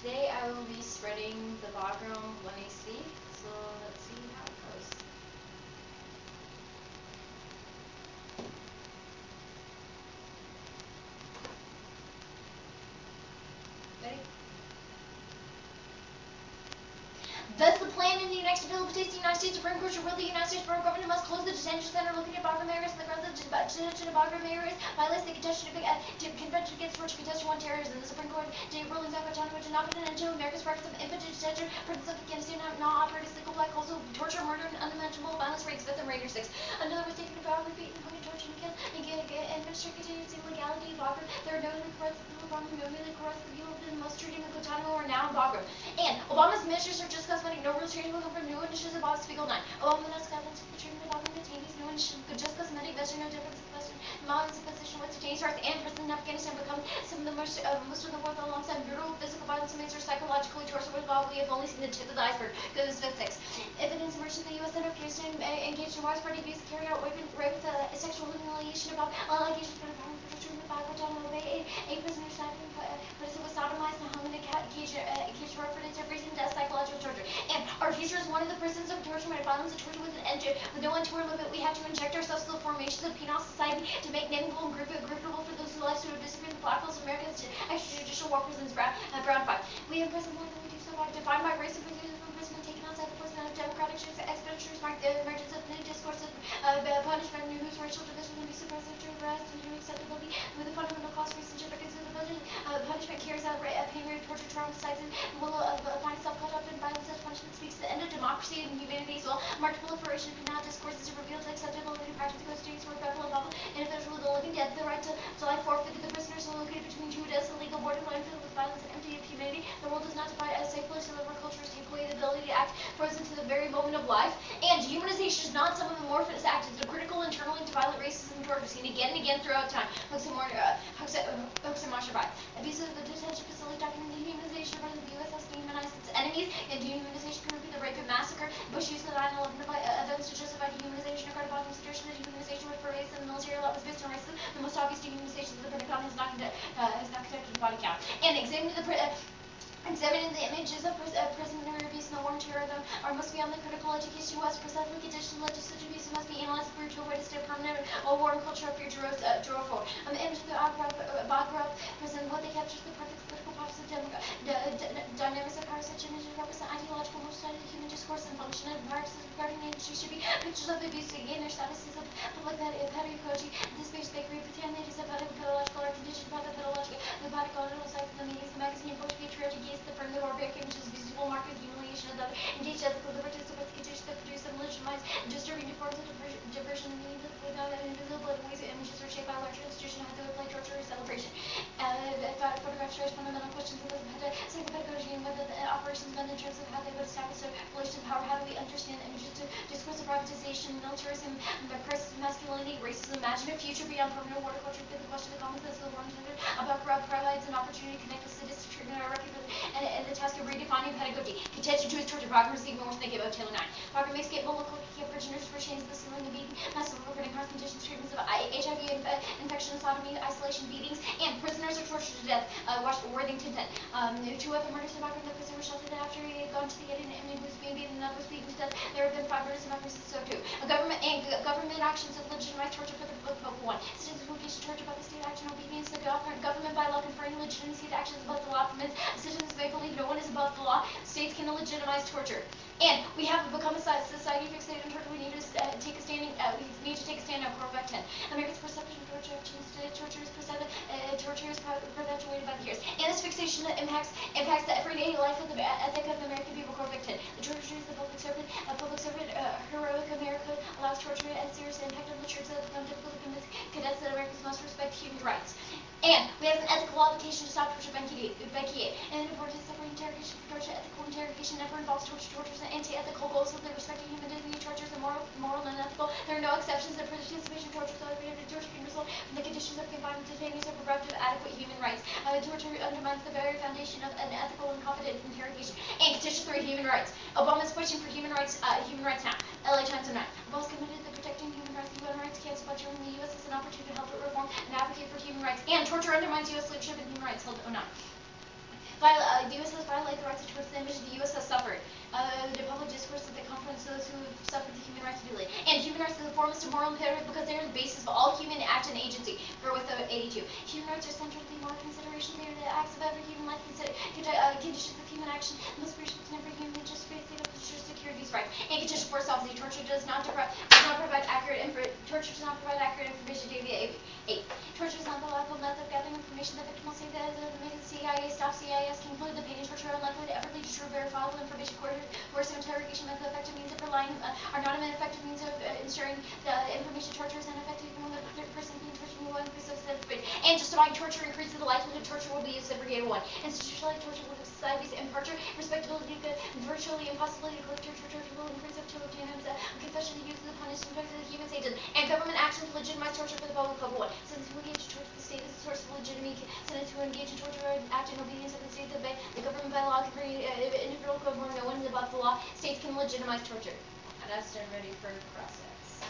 Today I will be spreading the Bagram 1AC, so let's see how it goes. Ready? That's the plan in the United States. The United States Supreme Court should rule the United States federal government must close the detention center located in Bagram areas. The grounds that detention in Bagram areas violates the Convention Against Torture, Contention 1 terrorism. The Supreme Court did rulings on which are not into America's practice of infant detention. Prisons of Afghanistan have not operated as legal black holes of torture, murder, and unimaginable violence rates. Fifth and Raider 6. Another was taken to violently beaten, hung, and tortured and killed, and administered continuous illegality in Bagram. There are no reports of people from no really correct the people in most treating of Guantanamo are now in Bagram. And Obama's ministers are just cosmetic. No real training will come from new initiatives of Bob Spiegel 9. Obama has guidelines for the treatment of Bagram detainees. New initiatives, but just cosmetic. There's no difference in question. Mountains of position with detainees rights and prisons in Afghanistan become some of the most of the world alongside brutal physical violence and are psychologically tortured with while we have only seen the tip of the iceberg. Go to the 6. Evidence emerged in the U.S. and Afghanistan engaged in widespread abuse, carried out rape with sexual humiliation about allegations for treatment by Guantanamo Bay. 8 prisoners died was sodomized and hung in a cage for a freezing death, psychological torture. And our future is one of the prisons of torture and violence and torture with an end with no end to our limit. We have to inject ourselves to the formations of penal society to make nameable and groupable for those who lives who have disappeared in the black holes of America's extrajudicial war prisons. Brown 5. We imprisoned more than we do so far, defined by race and imprisonment taken outside the enforcement of democratic expenditures, marked the emergence of new discourse of punishment, whose racial division and abuse of presidential arrest and new acceptability with the fundamental cost of citizenship because of the budget. Punishment carries out pain, rape, torture, traumatizes, and will find itself caught up in violence. Such punishment speaks to the end of democracy and humanity as well. Marked proliferation of penal discourses are revealed to acceptability and practice the constitutes for rebel and novel individual, the living dead, the right to life forfeited. The prisoners are located between two deaths, illegal borderline filled with violence and empty of humanity. The world does not define a safe place to live. Our cultures take away the ability to act frozen to the very moment of life. And dehumanization is not some amorphous act. It's a critical internal into violent racism and torture seen again and again throughout time. Hooks and Marshabai. Abuse of the detention facility documented dehumanization of the U.S. has dehumanized its enemies, and dehumanization can repeat the rape and massacre. Bush used the 9/11 events to justify dehumanization. Regarded by consideration that dehumanization was pervasive in the military law was based on racism. The most obvious dehumanization of the Pentagon has not conducted a body count. And examining the images of prisoner abuse and the war and terror of them must be on the critical education was precisely conditioned legislative abuse must be analyzed for to avoid a state permanent war and culture of fear drove forward. The image of the Bagram prison, what they captures the perfect political process of dynamics of power such images represent ideological most-studied human discourse and function and practices regarding the industry should be pictures of abuse to gain their statuses of public pedagogy. This space they create contaminated pedagogical or conditioned by the pedagogical sites of the media, the magazine, books, be a tragedy. The firm, the barbaric images, visible mark of humiliation of the engaged ethical liberties of institutions that produce and legitimize disturbing forms of diversion and meaning without an invisible ways of images are shaped by a larger institution how to apply torture or celebration. Photographs raise fundamental questions of psychopedagogy and whether the operations been in terms of how they would establish a relation of power. How do we understand images to discourse of privatization, militarism, crisis of masculinity, racism, imagine a future beyond permanent war culture, the question of the common sense of the war intended about provides an opportunity to connect the sadistic treatment of our record and the task of redefining pedagogy. Contention to his torture. Bagram is even worse than they give out Taylor 9. Bagram makes capable local prisoners for chains, the ceiling, the beating, massive recording harsh conditions, treatments of HIV infection, sodomy, isolation, beatings, and prisoners are tortured to death. Watch Worthington 10. 2 other murders in Bagram. The prisoner was sheltered after he had gone to the gate and he was being beaten and another was beaten to death. There have been 5 murders in Bagram since so too. Government actions have legitimized torture for the Pope 1. Citizens will engage in torture by the state action obedience. The government by law conferring legitimacy to actions above the law permits citizens may believe no one is above the law. States can legitimize torture. And we have become a society fixated on torture. We need to take a stand. We need to take a stand on Corvette 10. Americans' perception of torture have changed today. Torture is perpetuated by the years. And this fixation impacts the everyday life of the ethic of the American people. Corvette 10. The torture is the public servant. Heroic America allows torture and serious impact on the church that become difficult to convince cadets that Americans must respect human rights. And we have an ethical obligation to stop torture. Becky 8. And an important separate interrogation for torture. Ethical interrogation never involves torture. Torture is an anti-ethical goals with respect to human dignity. Torture is moral and unethical. There are no exceptions. The participation in torture can result from the conditions of confinement, detainees are bereft of adequate human rights. Torture undermines the very foundation of an ethical and competent interrogation. And Condition 3, human rights. Obama is pushing for human rights now. LA Times 09. Obama's committed to protecting human rights. The human rights cancer budget in the U.S. is an opportunity to help it reform and advocate for human rights. And torture undermines U.S. leadership and human rights. Held 09. The U.S. has violated the rights of towards the image the U.S. has suffered. The public discourse at the conference those who have suffered the human rights violation. And human rights are the foremost of moral imperative because they are the basis of all human act and agency. For with 82. Human rights are central to the moral consideration. They are the acts of every human life, conditions of human action, must be respected in every human just secure these rights. And condition for self-see. Torture does not provide accurate information to the 8. Torture is not the lawful method of gathering information. The victim will say that the CIA stop CIS can include the pain and torture unlikely to ever lead to true verifiable information. Coercive interrogation method effective means of relying are not an effective means of ensuring the information. Torture is ineffective when the person being tortured will increase substance. And justifying torture increases the likelihood of torture will be a segregated one. Institutionalized torture will societies and torture, respectability, virtually impossibility to collect torture will increase up to obtain confession to use of the punishment of the human agent. And government action to legitimize torture for the public of one. Since who engage in torture, the state is the source of legitimacy. Since who engage in torture or act in obedience of the state, the government by law can bring individual code where no one is above the law. States can legitimize torture. And that's done ready for process.